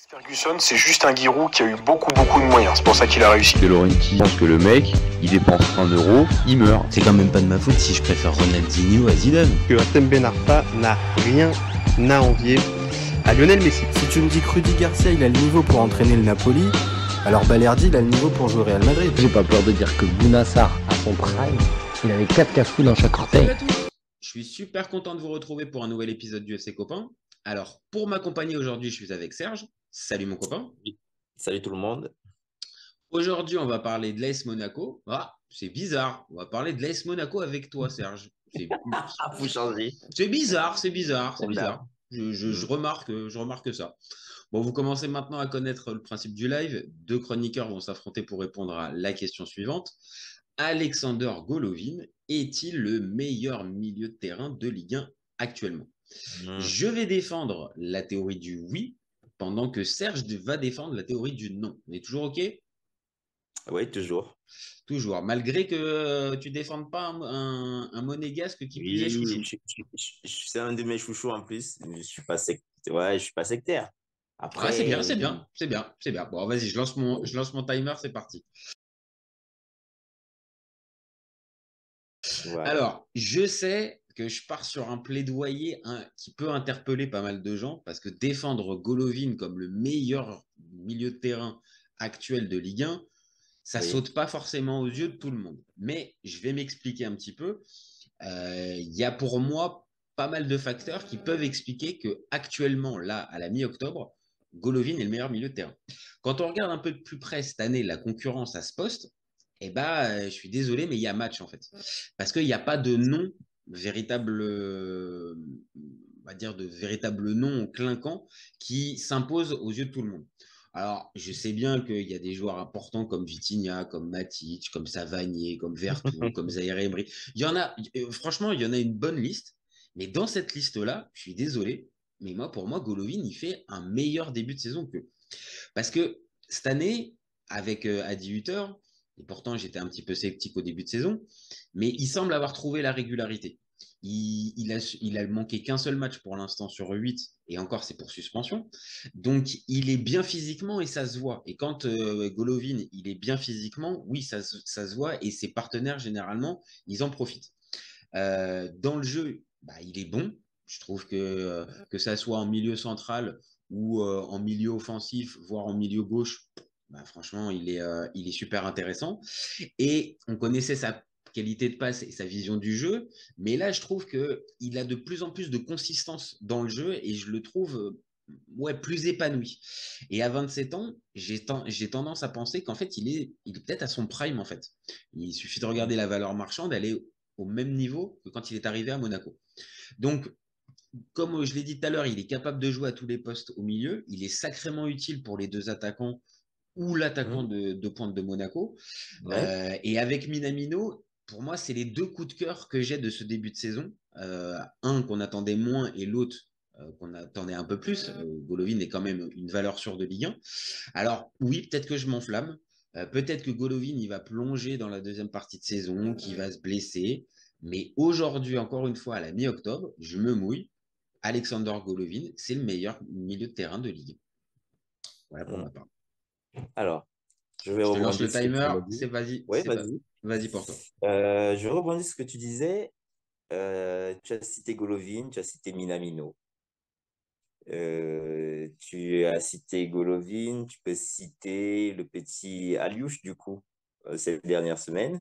Ferguson, c'est juste un Giroud qui a eu beaucoup de moyens. C'est pour ça qu'il a réussi. De Laurenti pense que le mec, il dépense 1 euro, il meurt. C'est quand même pas de ma faute si je préfère Ronaldinho à Zidane. Que Hatem Ben Arfa n'a rien à envier à Lionel Messi. Si tu me dis que Rudy Garcia il a le niveau pour entraîner le Napoli, alors Balerdi il a le niveau pour jouer au Real Madrid. J'ai pas peur de dire que Bouna Sarr, à son prime, il avait 4 cafous dans chaque orteil. Je suis super content de vous retrouver pour un nouvel épisode du FC Copain. Alors, pour m'accompagner aujourd'hui, je suis avec Serge. Salut mon copain. Salut tout le monde. Aujourd'hui, on va parler de l'AS Monaco. Ah, c'est bizarre. On va parler de l'AS Monaco avec toi, Serge. Faut changer. C'est bizarre. Je remarque ça. Bon, vous commencez maintenant à connaître le principe du live. Deux chroniqueurs vont s'affronter pour répondre à la question suivante. Alexander Golovin est-il le meilleur milieu de terrain de Ligue 1 actuellement? Je vais défendre la théorie du oui, pendant que Serge va défendre la théorie du non. On est toujours OK? Oui, toujours. Toujours, malgré que tu ne défendes pas un monégasque qui plus est chouchou. C'est un de mes chouchous en plus. Je ne suis pas sectaire. Après, c'est bien. Bon, vas-y, je lance mon timer, c'est parti. Voilà. Alors, je sais que je pars sur un plaidoyer qui peut interpeller pas mal de gens, parce que défendre Golovin comme le meilleur milieu de terrain actuel de Ligue 1, ça saute pas forcément aux yeux de tout le monde. Mais je vais m'expliquer un petit peu. Il y a pour moi pas mal de facteurs qui peuvent expliquer qu'actuellement, là, à la mi-octobre, Golovin est le meilleur milieu de terrain. Quand on regarde un peu de plus près cette année la concurrence à ce poste, je suis désolé, mais il y a match en fait. Parce qu'il n'y a pas de nom véritable, on va dire de véritable nom clinquant qui s'impose aux yeux de tout le monde. Alors, je sais bien qu'il y a des joueurs importants comme Vitinha, comme Matic, comme Savanier, comme Vertou, comme Zaïre Emery. Il y en a, franchement, il y en a une bonne liste. Mais dans cette liste-là, je suis désolé, mais pour moi, Golovin, il fait un meilleur début de saison qu'eux. Parce que cette année, avec Adi Hutter, et pourtant j'étais un petit peu sceptique au début de saison, mais il semble avoir trouvé la régularité. Il a manqué qu'un seul match pour l'instant sur 8, et encore c'est pour suspension. Donc il est bien physiquement et ça se voit. Et quand Golovin, il est bien physiquement, oui, ça se voit, et ses partenaires, généralement, ils en profitent. Dans le jeu, il est bon. Je trouve que ça soit en milieu central ou en milieu offensif, voire en milieu gauche, franchement, il est super intéressant. Et on connaissait sa qualité de passe et sa vision du jeu, mais là, je trouve qu'il a de plus en plus de consistance dans le jeu et je le trouve plus épanoui. Et à 27 ans, j'ai tendance à penser qu'en fait, il est peut-être à son prime, en fait. Il suffit de regarder la valeur marchande, elle est au même niveau que quand il est arrivé à Monaco. Donc, comme je l'ai dit tout à l'heure, il est capable de jouer à tous les postes au milieu. Il est sacrément utile pour les deux attaquants ou l'attaquant de pointe de Monaco. Et avec Minamino, pour moi, c'est les deux coups de cœur que j'ai de ce début de saison. Un qu'on attendait moins et l'autre qu'on attendait un peu plus. Golovin est quand même une valeur sûre de Ligue 1. Alors, oui, peut-être que je m'enflamme. Peut-être que Golovin, il va plonger dans la deuxième partie de saison, qu'il va se blesser. Mais aujourd'hui, encore une fois, à la mi-octobre, je me mouille. Alexander Golovin, c'est le meilleur milieu de terrain de Ligue 1. Voilà pour ma part. Alors, je te lance le timer. C'est vas-y. Oui, vas-y. Vas-y pour toi. Je rebondis sur ce que tu disais. Tu as cité Golovin, tu as cité Minamino. Tu as cité Golovin, tu peux citer le petit Aliouche, du coup, ces dernières semaines.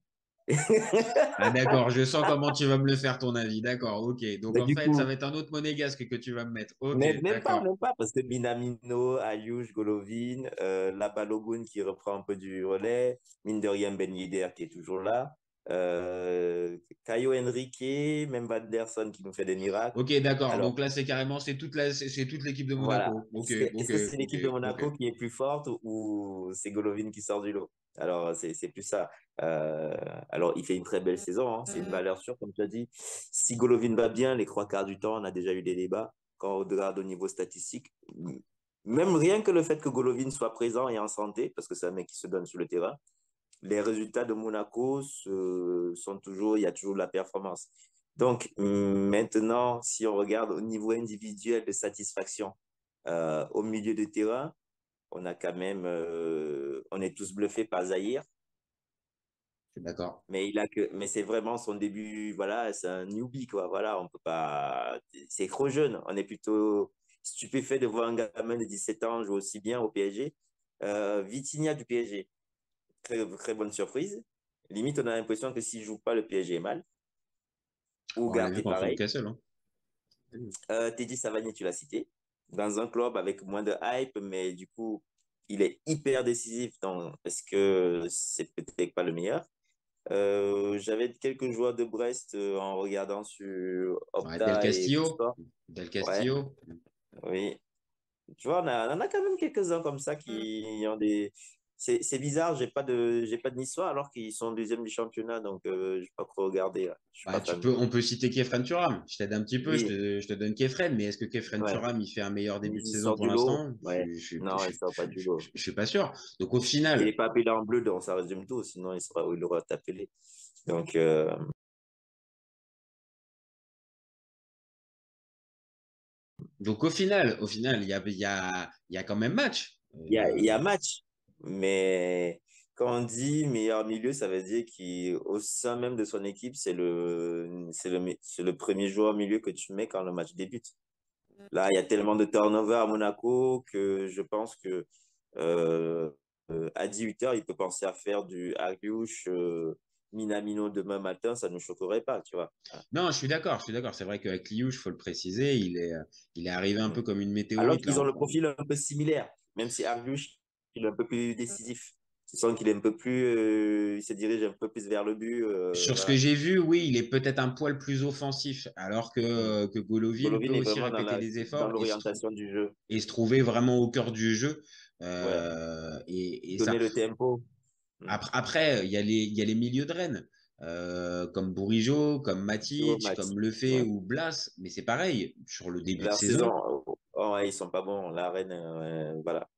Ah d'accord, je sens comment tu vas me le faire ton avis. D'accord, ok. Donc en fait, ça va être un autre monégasque que tu vas me mettre. Ok, même pas, parce que Minamino, Aliouche, Golovin, la Balogun qui reprend un peu du relais, mine de rien Ben Yedder qui est toujours là, Caio Henrique, même Vanderson qui nous fait des miracles. Ok, d'accord. Alors, donc là, c'est carrément, c'est toute l'équipe de Monaco. Voilà. Est-ce que c'est l'équipe de Monaco qui est plus forte ou c'est Golovin qui sort du lot? Alors, c'est plus ça. Alors, il fait une très belle saison. Hein. C'est une valeur sûre, comme tu as dit. Si Golovin va bien, les 3/4 du temps, on a déjà eu des débats. Quand on regarde au niveau statistique, même rien que le fait que Golovin soit présent et en santé, parce que c'est un mec qui se donne sur le terrain, les résultats de Monaco sont toujours, il y a toujours de la performance. Donc, maintenant, si on regarde au niveau individuel de satisfaction au milieu de terrain, on a quand même, on est tous bluffés par Zahir. Je suis d'accord. Mais c'est vraiment son début, voilà, c'est un newbie, quoi. Voilà, on peut pas, c'est trop jeune. On est plutôt stupéfait de voir un gamin de 17 ans jouer aussi bien au PSG. Vitinha du PSG, très, très bonne surprise. Limite, on a l'impression que s'il joue pas, le PSG est mal. On l'a Ugarte vu est contre pareil. Newcastle. Hein. Teddy Savanier, tu l'as cité, dans un club avec moins de hype, mais du coup, il est hyper décisif. Donc, est-ce que c'est peut-être pas le meilleur? J'avais quelques joueurs de Brest en regardant sur Ouais, Del Opta et Castillo. Sport. Del Ouais, Castillo. oui. Tu vois, on a quand même quelques-uns comme ça qui ont des. C'est bizarre, j'ai pas de histoire alors qu'ils sont deuxième du championnat, donc je n'ai pas trop regardé. Là. Je suis Bah, pas fan. on peut citer Kefren Turam. Je t'aide un petit peu, Oui, je te donne Kefren, mais est-ce que Kefren ouais. Turam, il fait un meilleur début de Il saison sort pour du lot. l'instant? Ouais. Non, il sort pas du lot. Je suis pas sûr. Donc au Il n'est final, pas appelé en bleu, donc ça résume tout, sinon il aurait été appelé. Donc, au final, il y a quand même match. il y a match, mais quand on dit meilleur milieu, ça veut dire qu'au sein même de son équipe, c'est le premier joueur milieu que tu mets quand le match débute. Là, il y a tellement de turnover à Monaco que je pense que euh, à 18 h, il peut penser à faire du Ariouche, Minamino demain matin, ça ne nous choquerait pas, tu vois. Non, je suis d'accord, je suis d'accord. C'est vrai qu'avec Liu, il faut le préciser, il est arrivé un peu comme une Alors météorite qu'ils là. ont le profil un peu similaire, même si Ariouche, il est un peu plus décisif. Tu sens qu'il est un peu plus, il se dirige un peu plus vers le but. Sur ce que Voilà. j'ai vu, oui, il est peut-être un poil plus offensif, alors que Golovin peut Golovin est aussi vraiment répéter les dans efforts l'orientation du jeu. et se trouver vraiment au cœur du jeu. Ouais. Et ça. Donner le tempo. Après, il y a les milieux de Rennes, comme Bourigeaud, comme Au Matic, match. comme Lefebvre Ouais. ou Blas, mais c'est pareil, sur le début de Leur saison, saison, ouais, ils sont pas bons. La Reine, voilà.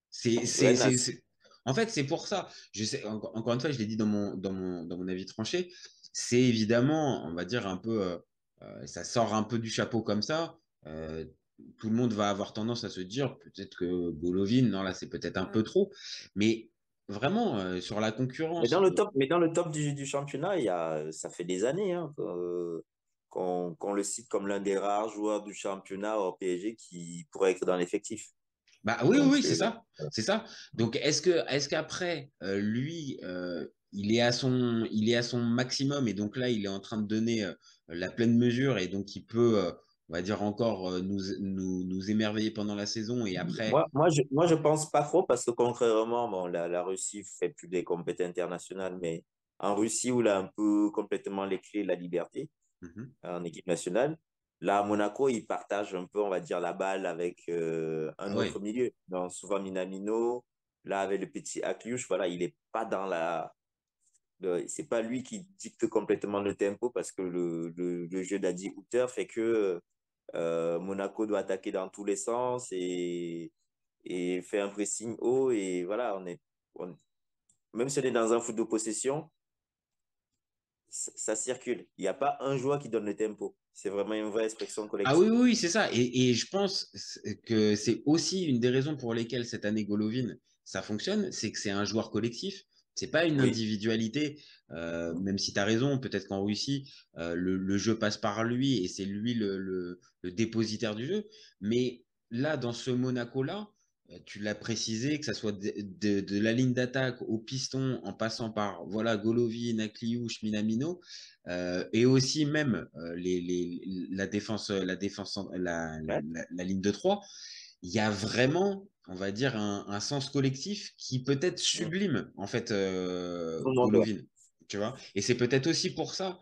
c'est, c'est, Rennes, c'est, c'est- en fait, c'est pour ça. Je sais, encore une fois, je l'ai dit dans mon avis tranché, c'est évidemment, on va dire un peu, ça sort un peu du chapeau comme ça. Euh, Tout le monde va avoir tendance à se dire peut-être que Golovin, non, là, c'est peut-être un peu trop, mais vraiment, sur la concurrence. mais dans le top du championnat, ça fait des années hein, qu'on le cite comme l'un des rares joueurs du championnat au PSG qui pourrait être dans l'effectif. Bah Donc, oui, c'est ça, c'est ça. Donc est-ce qu'après lui, il est à son maximum et donc là il est en train de donner la pleine mesure et donc il peut, on va dire encore nous émerveiller pendant la saison et après, moi, je pense pas trop parce que contrairement, bon, la Russie fait plus des compétitions internationales, mais en Russie où il a un peu complètement les clés de la liberté mhm, en équipe nationale, là à Monaco, il partage un peu, on va dire, la balle avec un ah autre ouais, milieu. Donc souvent Minamino, là avec le petit Akliouche, voilà, il est pas dans c'est pas lui qui dicte complètement le tempo parce que le jeu d'Adi Hooter fait que Monaco doit attaquer dans tous les sens et faire un pressing haut. Et voilà, même si on est dans un foot de possession, ça circule. Il n'y a pas un joueur qui donne le tempo. C'est vraiment une vraie expression ah oui collective. oui, c'est ça et je pense que c'est aussi une des raisons pour lesquelles cette année Golovin ça fonctionne, c'est que c'est un joueur collectif. C'est pas une Oui. individualité, même si tu as raison, peut-être qu'en Russie, le jeu passe par lui et c'est lui le dépositaire du jeu. Mais là, dans ce Monaco-là, tu l'as précisé, que ça soit de la ligne d'attaque au piston en passant par voilà, Golovin, Akliouche, Minamino, et aussi même Ouais. la ligne de 3 il y a vraiment, on va dire, un sens collectif qui peut être Mm. sublime, en fait, Tout le monde, ouais. Golovin. Tu vois? Et c'est peut-être aussi pour ça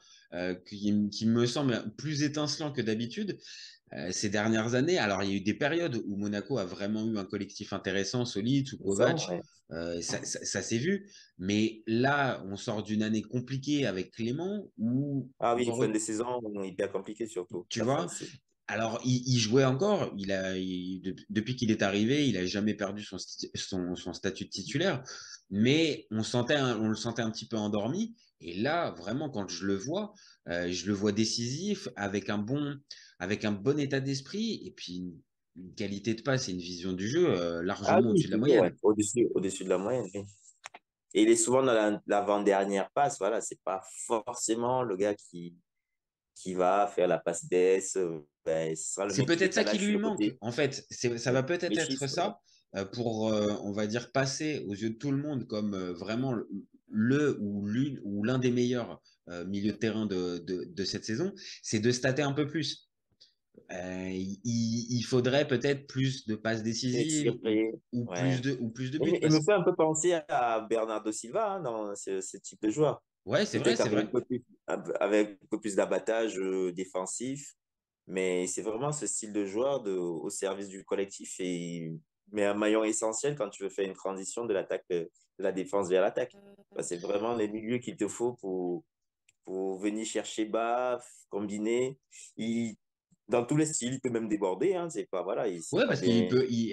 qui me semble plus étincelant que d'habitude ces dernières années. Alors, il y a eu des périodes où Monaco a vraiment eu un collectif intéressant, solide, sous C'est ça, Kovac. ouais. Ça s'est vu. Mais là, on sort d'une année compliquée avec Clément où, Ah oui, encore fin de saison, hyper compliqué surtout. tu La fin vois, de saison. alors, il jouait encore. Depuis qu'il est arrivé, il a jamais perdu son statut de titulaire. Mais on le sentait un petit peu endormi. Et là, vraiment, quand je le vois décisif, avec un bon état d'esprit. Et puis, une qualité de passe et une vision du jeu Ah largement oui, au-dessus de la toujours, ouais. moyenne. Au-dessus de la moyenne, oui. Et il est souvent dans l'avant-dernière passe. Voilà, c'est pas forcément le gars qui va faire la passe d'ess. Ben, ce sera le C'est mec qui peut-être ça qui décalage sur lui le manque. côté. En fait, ça Ouais. va peut-être Les être chiffres, voilà. ça pour, on va dire, passer aux yeux de tout le monde comme vraiment le ou l'une ou l'un des meilleurs milieux de terrain de cette saison, c'est de stater un peu plus. Il faudrait peut-être plus de passes Les décisives tirs playés, ouais. ou plus de buts. Il me fait un peu penser à Bernardo Silva, hein, dans ce type de joueur. Ouais, c'est vrai, Peut-être c'est vrai. avec un peu plus d'abattage défensif, mais c'est vraiment ce style de joueur au service du collectif mais un maillon essentiel quand tu veux faire une transition de la défense vers l'attaque. C'est vraiment les milieux qu'il te faut pour venir chercher bas, combiner. Il, dans tous les styles, il peut même déborder, hein, c'est pas, voilà, c'est Ouais, pas parce bien.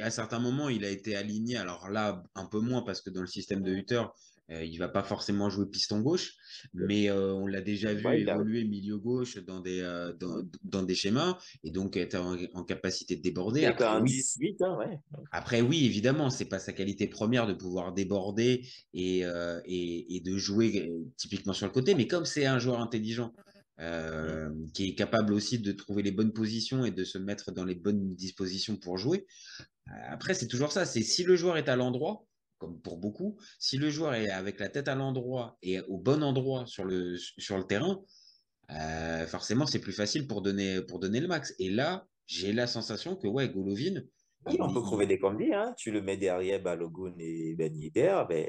à certains moments, il a été aligné. Alors là, un peu moins parce que dans le système de Hutter, il va pas forcément jouer piston gauche, mais on l'a déjà vu Bah, il a, évoluer milieu gauche dans des schémas et donc être en capacité de déborder. il est Après, quand en oui. 18, hein, ouais. Après, oui, évidemment, c'est pas sa qualité première de pouvoir déborder et de jouer typiquement sur le côté, mais comme c'est un joueur intelligent qui est capable aussi de trouver les bonnes positions et de se mettre dans les bonnes dispositions pour jouer. Après, c'est toujours ça. C'est si le joueur est à l'endroit, comme pour beaucoup, si le joueur est avec la tête à l'endroit et au bon endroit sur le terrain, forcément, c'est plus facile pour donner le max. Et là, j'ai la sensation que ouais, Golovin, Oui, on peut trouver il, des combis, hein. Tu le mets derrière Balogun et Ben Yedder, ben,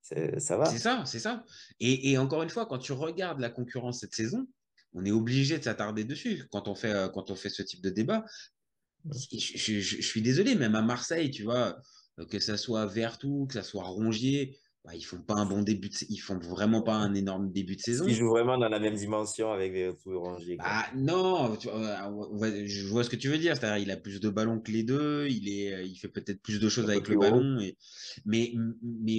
ça c'est va. ça, c'est ça. Et encore une fois, quand tu regardes la concurrence cette saison, on est obligé de s'attarder dessus quand on fait ce type de débat. Je suis désolé, même à Marseille, tu vois, que ça soit Vertou, que ça soit Rongier, bah, ils font vraiment pas un énorme début de Est-ce qu'ils saison. jouent vraiment dans la même dimension avec Vertou et Rongier, quoi? Bah non, je vois ce que tu veux dire. C'est-à-dire, il a plus de ballons que les deux, il fait peut-être plus de choses Un peu avec le plus haut. ballon, mais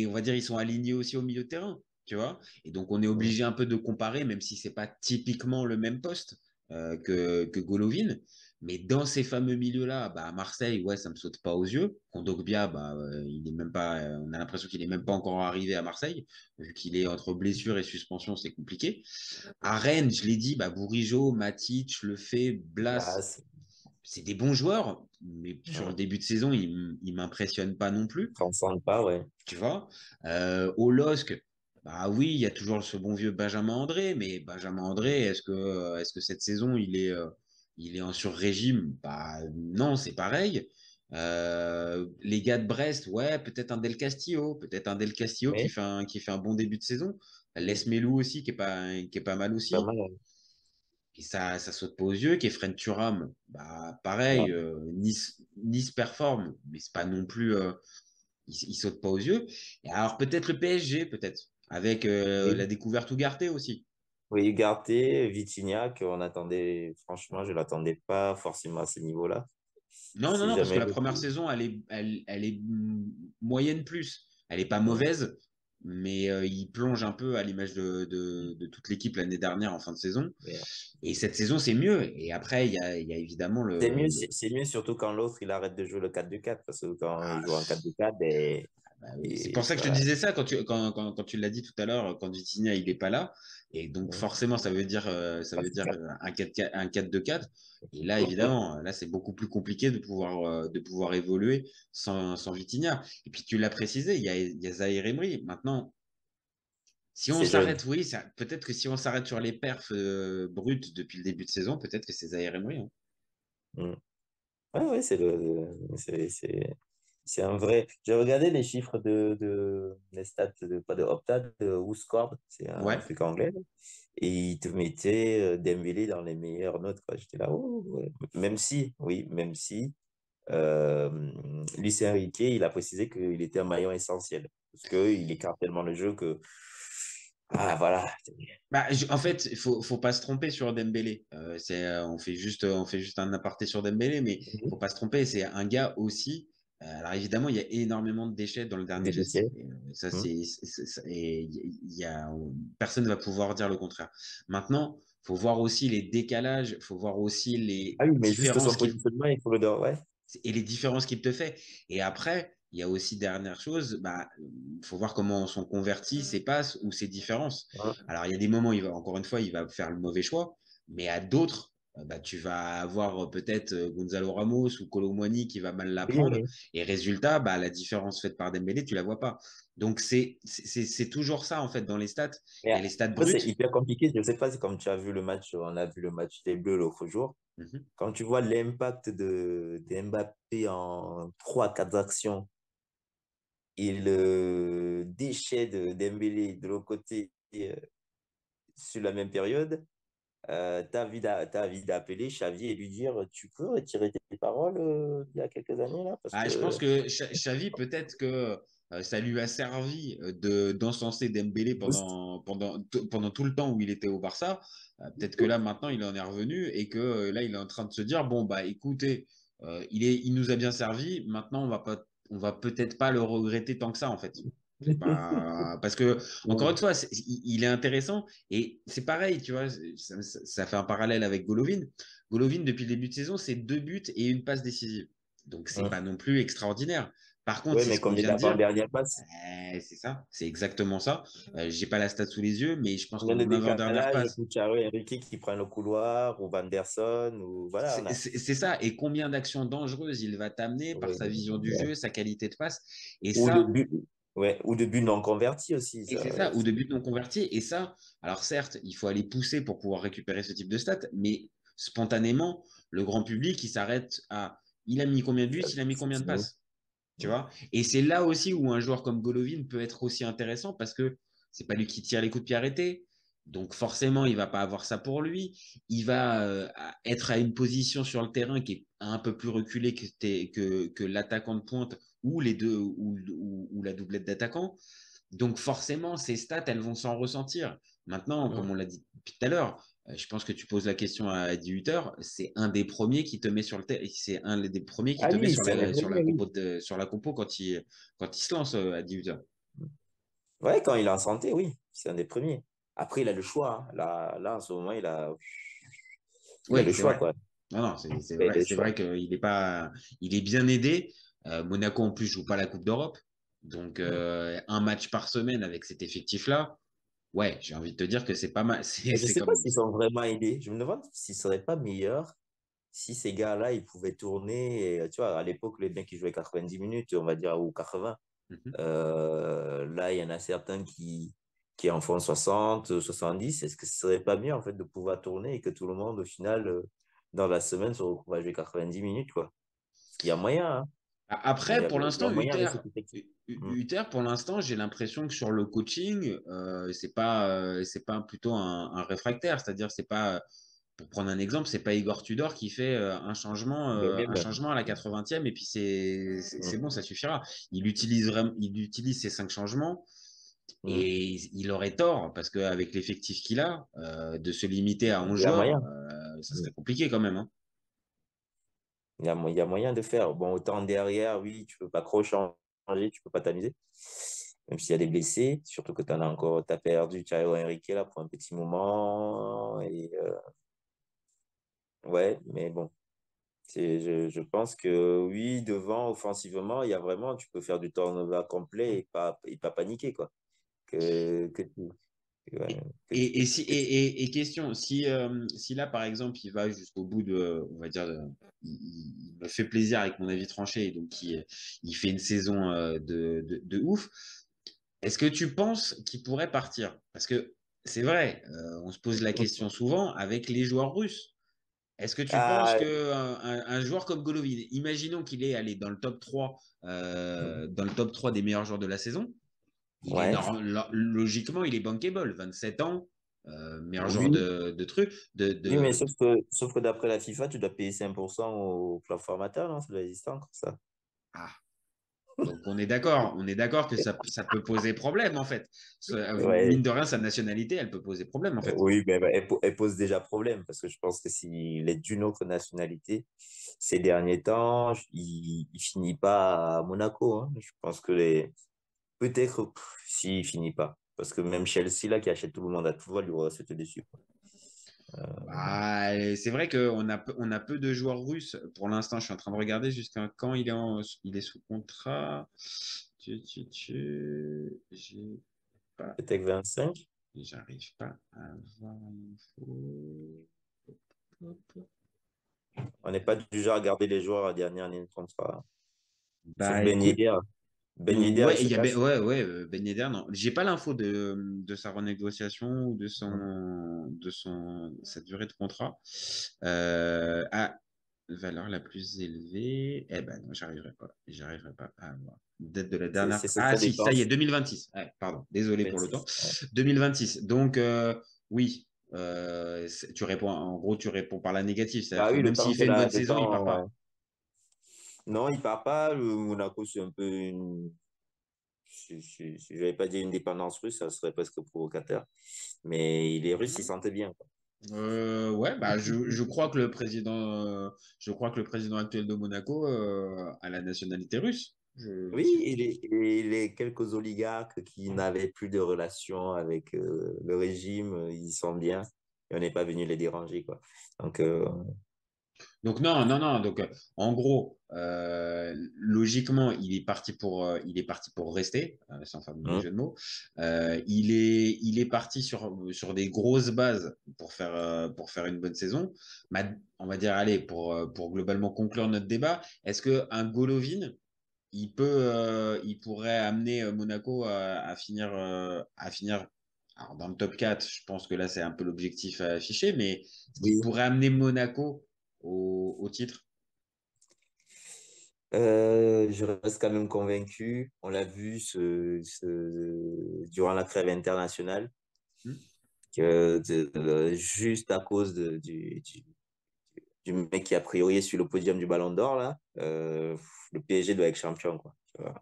on va dire ils sont alignés aussi au milieu de terrain, tu vois. Et donc on est Mm. obligé un peu de comparer, même si c'est pas typiquement le même poste que Golovin. Mais dans ces fameux milieux-là, bah, à Marseille, ouais, ça me saute pas aux yeux. Kondogbia, bah, il est même pas, on a l'impression qu'il est même pas encore arrivé à Marseille, vu qu'il est entre blessure et suspension, c'est compliqué. À Rennes, je l'ai dit, bah, Bourigeaud, Matic, Lefebvre, Blas, Blas, c'est des bons joueurs, mais sur le mm. début de saison, ils ne m'impressionnent pas non plus, Transcende pas, ouais. tu vois. Au LOSC, bah oui, il y a toujours ce bon vieux Benjamin André, mais Benjamin André, est-ce que cette saison, il est en sur-régime? Bah non, c'est pareil. Les gars de Brest, ouais, peut-être un Del Castillo Mais, qui fait un bon début de saison. Les Melou aussi, qui est pas mal pas aussi. mal, ouais. Et ça saute pas aux yeux. Kefren Turam, bah, pareil, Non. Nice performe, mais c'est pas non plus. Il saute pas aux yeux. Et alors peut-être le PSG, peut-être, avec la Oui, découverte Ougarté aussi. oui, Ugarte, Vitinha, qu'on attendait, franchement, je l'attendais pas forcément à ce niveau-là. Non, non, C'est non, parce que jamais la le première plus. saison, elle est moyenne plus. Elle est pas Mm. mauvaise, mais il plonge un peu à l'image de toute l'équipe l'année dernière en fin de saison. Mais, Et cette saison, c'est mieux. Et après, il y a évidemment c'est mieux surtout quand l'autre, il arrête de jouer le 4-2-4, parce que quand il Ah, joue en 4-2-4, ben, bah oui, c'est pour et ça que je te voilà. disais ça quand tu l'as dit tout à l'heure, quand Vitinha il est pas là, et donc Mm. forcément ça veut dire 4-4. un 4-2-4. Et là évidemment, là c'est beaucoup plus compliqué de pouvoir évoluer sans Vitinha. Et puis tu l'as précisé, il y a Zahir Emery. Maintenant, si on C'est jeune. s'arrête, oui, peut-être que si on s'arrête sur les perfs brutes depuis le début de saison, peut-être que c'est Zahir Emery, hein. Mm. Ouais, ouais, c'est un vrai. J'ai regardé les chiffres les stats, pas de Opta, de WhoScored, c'est un Ouais. truc anglais, là. Et il te mettait Dembélé dans les meilleures notes, quoi. J'étais là, oh, ouais. Même si, euh, Luis Enrique, il a précisé qu'il était un maillon essentiel. Parce qu'il écarte tellement le jeu que, ah, voilà. Bah, en fait, faut pas se tromper sur Dembélé. On fait juste un aparté sur Dembélé, mais faut pas se tromper. C'est un gars aussi. Alors évidemment, il y a énormément de déchets dans le dernier Des geste. dossiers. Et, et il y a, personne ne va pouvoir dire le contraire. Maintenant, faut voir aussi les décalages, il faut voir aussi les Ah oui, mais juste son différences positionnement, il faut le dire, ouais. et les différences qu'il te fait. Et après, il y a aussi dernière chose, bah, faut voir comment sont convertis ses passes ou ses différences. Ouais. Alors il y a des moments, encore une fois, il va faire le mauvais choix, mais à d'autres, bah, tu vas avoir peut-être Gonzalo Ramos ou Kolo Muani qui va mal la Oui, prendre. oui. Et résultat, bah, la différence faite par Dembélé, tu la vois pas. Donc c'est toujours ça en fait dans les stats. Mais Il y a les stats après, c'est brutes. hyper compliqué. Je ne sais pas si comme tu as vu le match, on a vu le match des Bleus l'autre jour. Mhm. Quand tu vois l'impact de Mbappé en 3 4 actions et le déchet de Dembélé de l'autre côté sur la même période, t'as envie d'appeler Xavi et lui dire, tu peux retirer tes paroles il y a quelques années là parce Ah, je pense que que Xavi, peut-être que ça lui a servi d'encenser Dembélé boost. pendant tout le temps où il était au Barça. Peut-être que là, maintenant, il en est revenu et que là, il est en train de se dire, bon, bah écoutez, il nous a bien servi, maintenant, on va peut-être pas le regretter tant que ça, en fait. C'est pas... Parce que, encore une fois, il est intéressant et c'est pareil, tu vois, ça fait un parallèle avec Golovin. Golovin, depuis le début de saison, c'est 2 buts et une passe décisive. Donc, c'est pas non plus extraordinaire. Par contre, Ouais, c'est mais ce qu'on combien vient de d'avant dire. dernière passe? C'est ça, c'est exactement ça. J'ai pas la stat sous les yeux, mais je pense Combien qu'en de avant-dernière décalage passe, pour Thiago Henrique qui prend le couloir ou Van der Son ou voilà, on a. c'est ça. Et combien d'actions dangereuses il va t'amener par Ouais, sa vision du ouais. jeu, sa qualité de passe. Et Ou de ça, but, ouais, ou de but non converti aussi. et Ça, c'est ouais, ça, ou de buts non convertis. Et ça, alors certes, il faut aller pousser pour pouvoir récupérer ce type de stats, mais spontanément, le grand public, il s'arrête à il a mis combien de buts, il a mis c'est combien de fini. passes. Tu vois? Et c'est là aussi où un joueur comme Golovin peut être aussi intéressant parce que c'est pas lui qui tire les coups de pied arrêtés. Donc forcément, il va pas avoir ça pour lui. Il va être à une position sur le terrain qui est un peu plus reculée que l'attaquant de pointe ou les deux ou la doublette d'attaquants. Donc forcément, ces stats, elles vont s'en ressentir. Maintenant, comme on l'a dit depuis tout à l'heure, je pense que tu poses la question à 18 h, c'est un des premiers qui te met sur le terrain, c'est un des premiers qui Ah te met oui, c'est un des premiers, oui. sur la compo quand il se lance à 18 h. Ouais, quand il est en santé, oui, c'est un des premiers. Après, il a le choix, hein. Là, en ce moment, il a Oui, le c'est choix, vrai. quoi. Non, non, Il a le c'est choix. vrai qu'il est pas, il est bien aidé. Monaco en plus joue pas la Coupe d'Europe, donc un match par semaine avec cet effectif-là, ouais, j'ai envie de te dire que c'est pas mal. Je ne C'est sais pas comme, s'ils sont vraiment aidés. Je me demande s'ils ne seraient pas meilleurs si ces gars-là, ils pouvaient tourner. Tu vois, à l'époque, les mecs qui jouaient 90 minutes, on va dire, ou 80. Mhm. Là, il y en a certains qui en font 60, 70. Est-ce que ce serait pas mieux, en fait, de pouvoir tourner et que tout le monde, au final, dans la semaine, se retrouve à jouer 90 minutes, quoi? Parce qu'il y a moyen, hein. Après, pour Il y a l'instant, moyen avec cette effectif. Mm. Uther, pour l'instant, j'ai l'impression que sur le coaching, c'est pas plutôt un réfractaire. C'est-à-dire, c'est pas, pour prendre un exemple, c'est pas Igor Tudor qui fait Bien, bien, un bien. changement à la 80e et puis c'est Mm. bon, ça suffira. Il utilise ces 5 changements Mm. et il aurait tort parce qu'avec l'effectif qu'il a, de se limiter à 11 Il y a joueurs, moyen. ça Mm. serait compliqué quand même, hein. Il y a moyen de faire. Bon, autant derrière, oui, tu peux pas trop changer, tu peux pas t'amuser. Même s'il y a des blessés, surtout que tu en as encore, tu as perdu Thiago Henrique là pour un petit moment. Et ouais, mais bon, je pense que oui, devant, offensivement, il y a vraiment, tu peux faire du turnover complet et pas paniquer, quoi. Que tu, ouais, Et question, si là, par exemple, il va jusqu'au bout on va dire, il me fait plaisir avec mon avis tranché, donc il fait une saison de ouf, est-ce que tu penses qu'il pourrait partir? Parce que c'est vrai, on se pose la question souvent avec les joueurs russes. Est-ce que tu penses Ah, que un joueur comme Golovin, imaginons qu'il est allé dans le top 3, dans le top 3 des meilleurs joueurs de la saison, ouais. logiquement, il est bankable. 27 ans, meilleur joueur Oui, de trucs. oui, mais sauf que d'après la FIFA, tu dois payer 5% au club formateur, non? Ça doit exister encore, ça. Ah, donc on est d'accord que ça peut poser problème en fait. Ouais. Mine de rien, sa nationalité, elle peut poser problème en fait. Oui, mais elle pose déjà problème parce que je pense que s'il est d'une autre nationalité, ces derniers temps, il finit pas à Monaco, hein. Je pense que peut-être s'il finit pas. Parce que même Chelsea, là, qui achète tout le monde à tout va, lui aura sauté dessus, quoi. Bah, c'est vrai on a peu de joueurs russes. Pour l'instant, je suis en train de regarder jusqu'à quand il est sous contrat. J'ai pas, Peut-être 25. j'arrive pas à avoir l'info. Hop, hop. On n'est pas du genre à garder les joueurs à dernière année de contrat. Sauf Bah Ben écoute, Yedder. Ben Yedder, il ouais, se casse. Ben Yedder, non. J'ai pas l'info de sa renégociation ou sa durée de contrat. À valeur la plus élevée, eh ben non, j'arriverai pas à avoir. Date de la dernière. C'est Ah secret si, ça y est, défense. 2026. Ouais, pardon, désolé pour le temps. 26. Ouais. 2026. Donc oui, tu réponds. En gros, tu réponds par la négative, c'est-à-dire Bah que oui, même s'il fait une bonne le saison, il part temps. pas. Non, il part pas. Le Monaco, c'est un peu si je n'avais pas dit une dépendance russe, ça serait presque provocateur. Mais les Russes, ils sentent bien, quoi. Ouais, bah je crois que le président actuel de Monaco a la nationalité russe. Oui, et les quelques oligarques qui n'avaient plus de relation avec le régime, ils sont bien. Et on n'est pas venu les déranger, quoi. Donc, Donc non. Donc en gros, logiquement, il est parti pour rester, sans faire de mauvais hein. jeu de mots. Il est parti sur des grosses bases pour faire une bonne saison. On va dire, allez, pour globalement conclure notre débat, est-ce que un Golovin il pourrait amener Monaco à finir alors dans le top 4. Je pense que là, c'est un peu l'objectif à afficher, mais est-ce qu'il Oui. pourrait amener Monaco au titre? Je reste quand même convaincu. On l'a vu durant la trêve internationale, Hmm. que juste à cause du mec qui a priori est sur le podium du Ballon d'Or, là, le PSG doit être champion, quoi. Tu vois.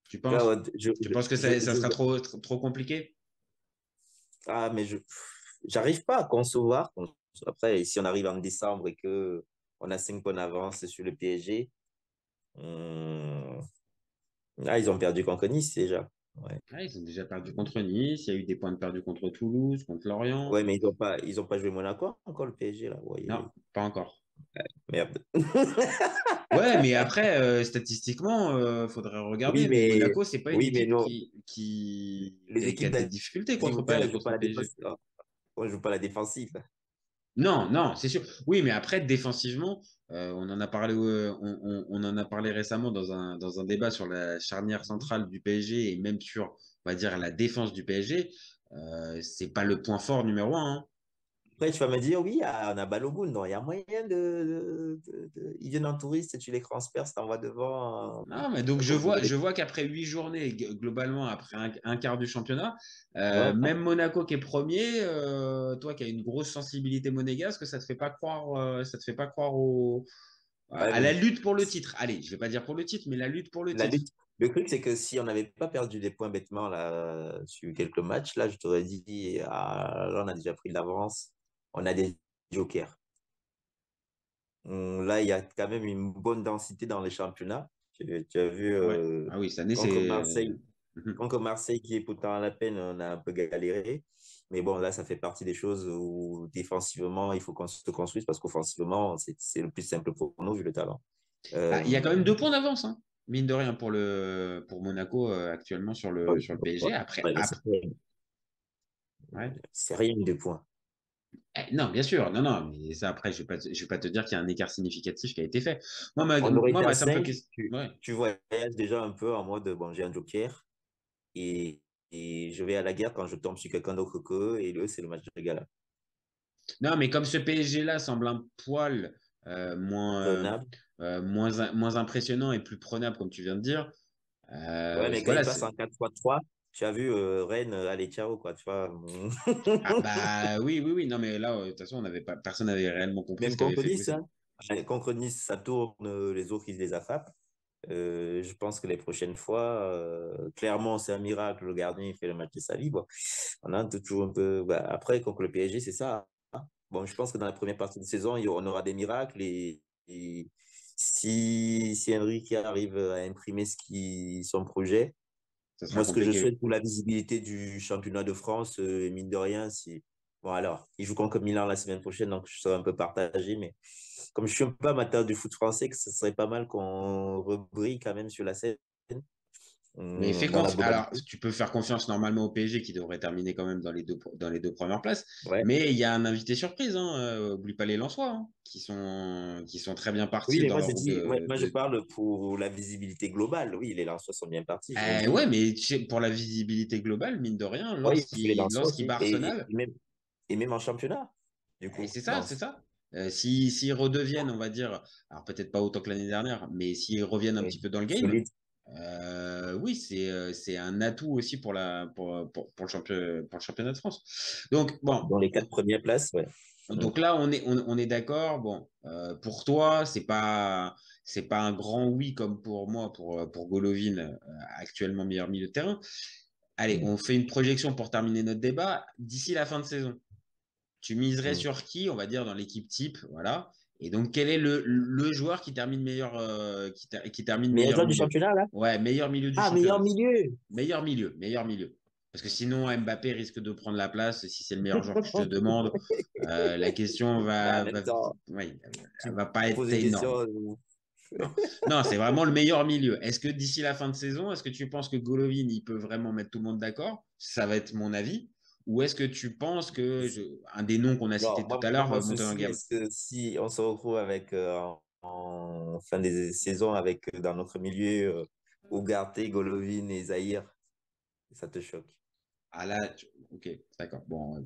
Tu Tu vois, penses? Tu penses que ça sera trop compliqué? mais j'arrive pas à concevoir. Après, si on arrive en décembre et que on a 5 points d'avance sur le PSG, hum, ils ont perdu contre Nice déjà. Ouais. Ah, ils ont déjà perdu contre Nice, il y a eu des points de perdu contre Toulouse, contre Lorient. Ouais, mais ils ont pas joué Monaco encore le PSG là. Non, Ouais, pas encore. merde. Ouais, mais après, statistiquement, faudrait regarder. Oui, Mais mais Monaco, c'est pas une oui, mais équipe non. Les qui a équipes des difficultés contre, d'Angleterre, elles jouent contre pas le la PSG. défense. On joue pas la défensive. Non, c'est sûr. Oui, mais après, défensivement, on en a parlé, on en a parlé récemment dans un débat sur la charnière centrale du PSG et même sur, on va dire, la défense du PSG. C'est pas le point fort numéro un, hein. Après, tu vas me dire, oui, on a Balogun. Non, il y a moyen ils viennent en touriste et tu les transperces, t'envoies devant. Non, mais donc Contre je vois qu'après 8 journées, globalement, après un quart du championnat, Ouais. même Monaco qui est premier, toi qui as une grosse sensibilité monégasque, ça te fait pas croire, ça te fait pas croire Ouais, à la lutte pour le titre. Allez, je vais pas dire pour le titre, mais la lutte pour le la titre. lutte. Le truc, c'est que si on n'avait pas perdu des points bêtement là, sur quelques matchs, là, je t'aurais dit, là, on a déjà pris de l'avance. On a des jokers. Là, il y a quand même une bonne densité dans les championnats. Tu as vu Ouais. Ah oui, cette année, contre c'est. Marseille, contre Marseille qui est pourtant à la peine, on a un peu galéré. Mais bon, là, ça fait partie des choses où défensivement, il faut qu'on se construise parce qu'offensivement, c'est le plus simple pour nous vu le talent. Bah, il y a quand même Euh, 2 points d'avance, hein, mine de rien, pour Monaco actuellement ouais, sur le PSG. ouais, mais Ouais. c'est rien de points. Non, bien sûr, non, mais ça après, je vais pas te dire qu'il y a un écart significatif qui a été fait. On aurait été à Ma simple 5, question. Ouais. tu voyages déjà un peu en mode, bon, j'ai un joker et, je vais à la guerre quand je tombe sur quelqu'un d'autre qu'eux et eux, c'est le match de gala. Non, mais comme ce PSG-là semble un poil Prenable. moins impressionnant et plus prenable, comme tu viens de dire, Ouais, mais quand voilà, il passe en 4-3-3, tu as vu Rennes, allez, ciao, quoi, tu vois. ah, bah oui, non, mais là, de toute façon, personne n'avait réellement compris ce Même qu'avait contre fait Nice, Louis. hein. Contre Nice, ça tourne, les autres, ils les attrapent. Je pense que les prochaines fois, clairement, c'est un miracle. Le gardien il fait le match de sa vie. Bon, on a toujours un peu. Bah, après, contre le PSG, c'est ça, hein. Bon, je pense que dans la première partie de saison, on aura des miracles. Et si Enrique arrive à imprimer son projet, Ça sera moi, ce que je souhaite compliqué. pour la visibilité du championnat de France, mine de rien, Bon, alors, il joue contre Milan la semaine prochaine, donc je serai un peu partagé. Mais comme je suis un peu amateur du foot français, que ce serait pas mal qu'on rebrille quand même sur la scène Mais fais dans la confiance. Alors, globalité. tu peux faire confiance normalement au PSG qui devrait terminer quand même dans les deux premières places. Ouais. Mais il y a un invité surprise. Hein. Oublie pas les Lensois hein, qui sont très bien Oui, partis mais dans moi, leur je route dis, moi, je parle pour la visibilité globale. Oui, les Lensois sont bien partis, je l'ai Ouais, dit. mais pour la visibilité globale, mine de rien, Oui, il faut les Lensois lorsqu'il aussi. bat Arsenal, Et même en championnat, du et coup, c'est ça, c'est Lens. ça. S'ils redeviennent, on va dire, alors peut-être pas autant que l'année dernière, mais s'ils reviennent un Oui. petit peu dans le game, Solide. oui, c'est un atout aussi pour le championnat de France. Donc, bon, Dans les 4 premières places, ouais. Mm. donc là, on est d'accord. Bon, pour toi, c'est pas un grand oui comme pour moi, pour Golovin, actuellement meilleur milieu de terrain. Allez, Mm. on fait une projection pour terminer notre débat. D'ici la fin de saison, tu miserais Mm. sur qui, on va dire, dans l'équipe type, voilà. Et donc, quel est le joueur qui termine meilleur, qui termine Meilleur meilleur joueur du milieu? championnat, là? Ouais, meilleur milieu du Ah, championnat. meilleur milieu. Meilleur milieu. Parce que sinon, Mbappé risque de prendre la place si c'est le meilleur joueur que je te demande. La question Ouais, en même temps, ouais, tu elle va pas poses être une question. énorme. Non, non, c'est vraiment le meilleur milieu. Est-ce que d'ici la fin de saison, est-ce que tu penses que Golovin, il peut vraiment mettre tout le monde d'accord? Ça va être mon avis. Ou est-ce que tu penses que un des noms qu'on a cité Non, tout moi, à moi, l'heure mon va monter en souci, gamme? est-ce que si on se retrouve avec en fin de saison avec dans notre milieu Ugarte, Golovin et Zahir, ça te choque? Ah là, ok, d'accord. Bon,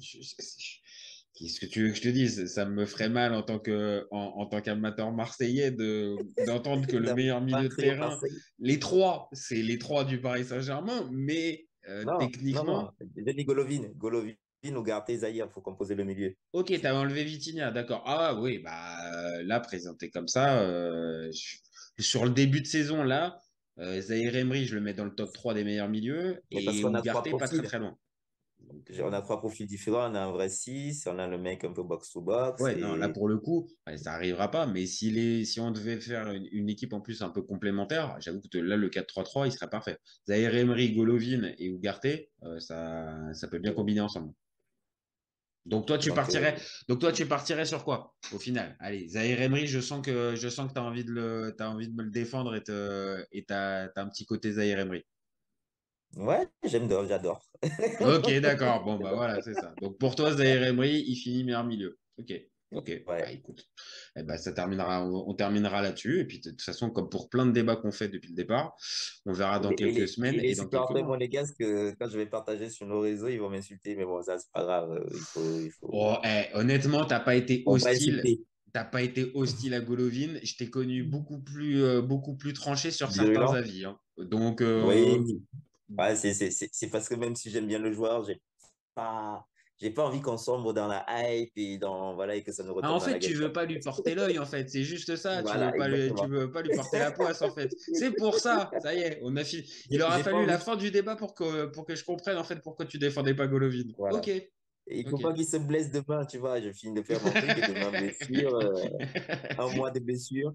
qu'est-ce que tu veux que je te dise? Ça me ferait mal en tant qu'amateur marseillais d'entendre que le T'as meilleur pas milieu de créé au terrain, Marseille? les trois, c'est les trois du Paris Saint-Germain, mais Non, non, non. techniquement, J'ai dit Golovin. Golovin, Ugarte, Zahir, il faut composer le milieu. ok, t'as enlevé Vitinha, d'accord. Ah oui, bah là, présenté comme ça, sur le début de saison, là, Zaïre Emery, je le mets dans le top 3 des meilleurs milieux, Mais parce et qu'on a trois Ougarté, pas très profils. très loin. Donc, On a trois profils différents. On a un vrai 6, on a le mec un peu box-to-box. ouais, non, là Et pour le coup, ouais, ça arrivera pas. Mais si on devait faire une équipe en plus un peu complémentaire, j'avoue que là, le 4-3-3, il serait parfait. Zaïre Emery, Golovin et Ougarté, ça peut bien combiner ensemble. Donc toi, donc, tu partirais sur quoi au final? Allez, Zaïre Emery, je sens que t'as envie de me le défendre et t'as un petit côté Zaïre Emery. ouais, j'adore. Ok, d'accord. Bon, bah voilà, c'est ça. Donc pour toi, Zaïre Emery, il finit meilleur milieu. Ok, ok. Bah Ouais. écoute, eh ben, on terminera là-dessus. Et puis de toute façon, comme pour plein de débats qu'on fait depuis le départ, on verra dans quelques Et semaines les et dans quelques supporters mois. monégasques, quand je vais partager sur nos réseaux, ils vont m'insulter. Mais bon, ça, c'est pas grave. Oh, honnêtement, Faut pas insulter. T'as pas été hostile à Golovin. Je t'ai connu beaucoup plus tranché sur certains Virulent. avis. Hein. Donc, Oui. Ouais, c'est parce que même si j'aime bien le joueur, pas, j'ai pas envie qu'on sombre dans la hype et voilà, et que ça nous ah, en retombe dans fait, la tu gueule. veux pas lui porter l'œil, en fait. C'est juste ça. Voilà, Tu exactement. veux pas lui porter la poisse, en fait. C'est pour ça. Ça y est, on a fini. Il aura J'ai pas fallu envie la fin du débat pour que je comprenne, en fait, pourquoi tu défendais pas Golovin. voilà. Ok, Et il faut ok. pas qu'il se blesse demain, tu vois. Je finis de faire mon truc et demain, blessure, un mois de blessure.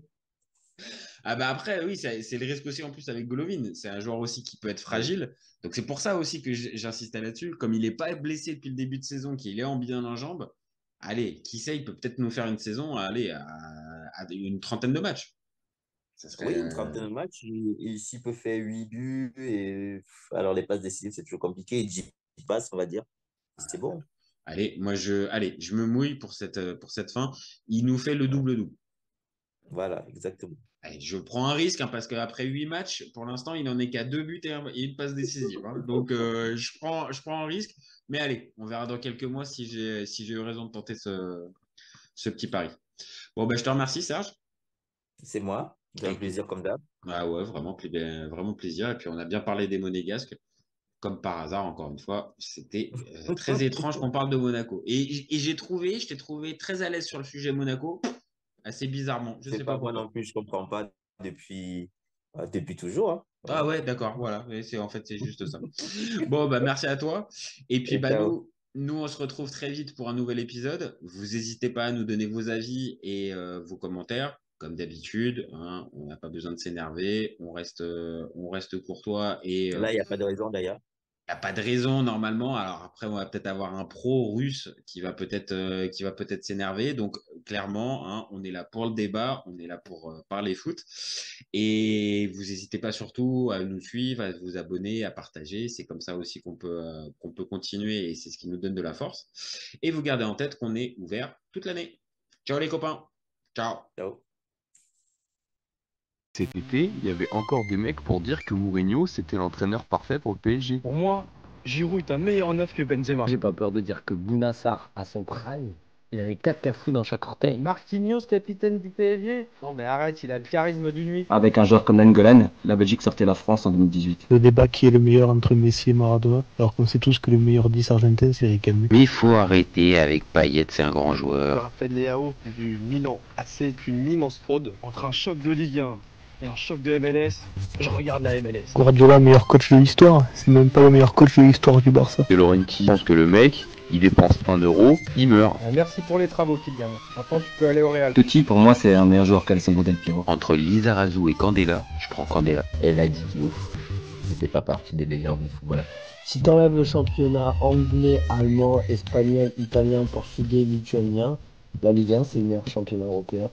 Ah bah après, oui, c'est le risque aussi en plus avec Golovin. C'est un joueur aussi qui peut être Oui. fragile. Donc c'est pour ça aussi que j'insistais là-dessus. Comme il n'est pas blessé depuis le début de saison, qu'il est en bien en jambes, allez, qui sait, il peut peut-être nous faire une saison allez, à une trentaine de matchs. Ça serait. Oui, une trentaine de matchs. S'il peut faire 8 buts, alors les passes décisives, c'est toujours compliqué. Et 10 passes, on va dire. C'est bon. Allez, je me mouille pour cette fin. Il nous fait le double-double. Voilà, exactement. Allez, je prends un risque hein, parce qu'après 8 matchs, pour l'instant, il n'en est qu'à 2 buts et une passe décisive. Hein. Donc, je prends un risque. Mais allez, on verra dans quelques mois si j'ai eu raison de tenter ce petit pari. Bon, ben, je te remercie, Serge. C'est moi. C'est un Écoute, plaisir comme d'hab. ah ouais, vraiment plaisir. Et puis, on a bien parlé des Monégasques. Comme par hasard, encore une fois, c'était très étrange qu'on parle de Monaco. Et je t'ai trouvé très à l'aise sur le sujet Monaco, assez bizarrement. Je C'est sais pas pas moi pourquoi. non plus, je comprends pas depuis, depuis toujours. Hein. Ah Voilà. ouais, d'accord, voilà. Et en fait, c'est juste ça. Bon, bah, merci à toi. Et puis, Et bah, ciao. on se retrouve très vite pour un nouvel épisode. Vous n'hésitez pas à nous donner vos avis et vos commentaires. Comme d'habitude, hein, on n'a pas besoin de s'énerver. On reste courtois et Là, il n'y a pas de raison d'ailleurs. n'y a pas de raison normalement. Alors après, on va peut-être avoir un pro russe qui va peut-être s'énerver. Donc clairement, hein, on est là pour le débat, on est là pour parler foot. Et vous n'hésitez pas surtout à nous suivre, à vous abonner, à partager. C'est comme ça aussi qu'on peut continuer et c'est ce qui nous donne de la force. Et vous gardez en tête qu'on est ouvert toute l'année. Ciao les copains. Ciao. Ciao. Cet été, il y avait encore des mecs pour dire que Mourinho, c'était l'entraîneur parfait pour le PSG. Pour moi, Giroud est un meilleur neuf que Benzema. J'ai pas peur de dire que Bouna Sarr, à son prime, il avait 4 cafous dans chaque orteil. Marquinhos, capitaine du PSG. Non mais arrête, il a le charisme d'une nuit. Avec un joueur comme Nainggolan, la Belgique sortait la France en 2018. Le débat qui est le meilleur entre Messi et Maradona, alors qu'on sait tous que le meilleur 10 argentin c'est Riquelme. Mais il faut arrêter avec Payet, c'est un grand Je joueur. rappelle Léao du Milan. C'est une immense fraude entre un choc de Ligue 1 et un choc de MLS. Je regarde la MLS. Guardiola, meilleur coach de l'histoire, c'est même pas le meilleur coach de l'histoire du Barça. De Laurenti pense que le mec, il dépense 1 euro, il meurt. Merci pour les travaux, Kylian. Maintenant, tu peux aller au Real. Totti, pour moi, c'est un meilleur joueur qu'Alessandro Del Piero. Entre Lizarazu et Candela, je prends Candela. Et là, dit qu'il ouf. C'était pas partie des meilleurs du football. Si t'enlèves le championnat anglais, allemand, espagnol, italien, portugais, lituanien, la Ligue 1 c'est le meilleur championnat européen.